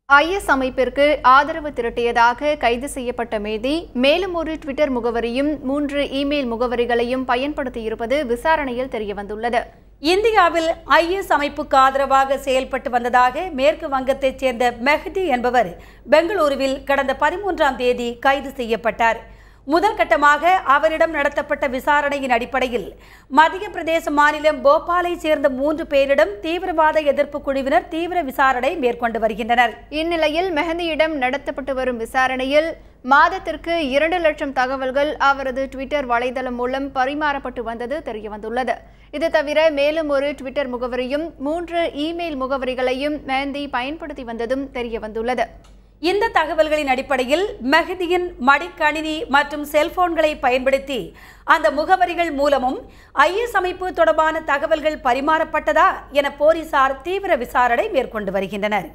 IS அமைப்பிற்கு ஆதரவு திரட்டியதாக கைது செய்யப்பட்ட மேதி மேலும் ஒரு ட்விட்டர் முகவரியும் 3 இமெயில் முகவரிகளையும் பயன்படுத்தியிருப்பது விசாரணையில் தெரியவந்துள்ளது. இந்தியாவில் ஐஎஸ் அமைப்புக்கு ஆதரவாக செயல்பட்டு வந்ததாக மேற்கு வங்கத்தைச் சேர்ந்த மெஹதி என்பவர் பெங்களூருவில் கடந்த 13ஆம் தேதி கைது செய்யப்பட்டார். முதல் கட்டமாக அவரிடம் நடத்தப்பட்ட விசாரணையின் அடிப்படையில் மத்திய பிரதேச மாநிலம் போபாலை சேர்ந்த 3 பேரிடம் தீவிரவாத எதிர்ப்பு குழுவினர் தீவிர விசாரணை மேற்கொண்டு வருகின்றனர். இந்நிலையில் மெஹதியிடம் நடத்தப்பட்டு வரும் விசாரணையில் மாதத்திற்கு 2 லட்சம் தகவல்கள் அவரது ட்விட்டர் வலைதளம் மூலம் பரிமாறப்பட்டு வந்தது தெரியவந்துள்ளது. இது தவிர மேலும் ஒரு ட்விட்டர் முகவரியும் 3 இமெயில் முகவரிகளையும் மெஹதி பயன்படுத்தி வந்ததும் தெரியவந்துள்ளது. இந்த தகவல்களின் அடிப்படையில் மெஹதியின் மடிக்கணினி மற்றும் செல்போன்களை பயன்படுத்தி அந்த முகவரிகள் மூலமும் ஐஎஸ் அமைப்பு தொடர்பான தகவல்கள் பரிமாறப்பட்டதா என போலீசார் தீவிர விசாரணை மேற்கொண்டு வருகின்றனர்.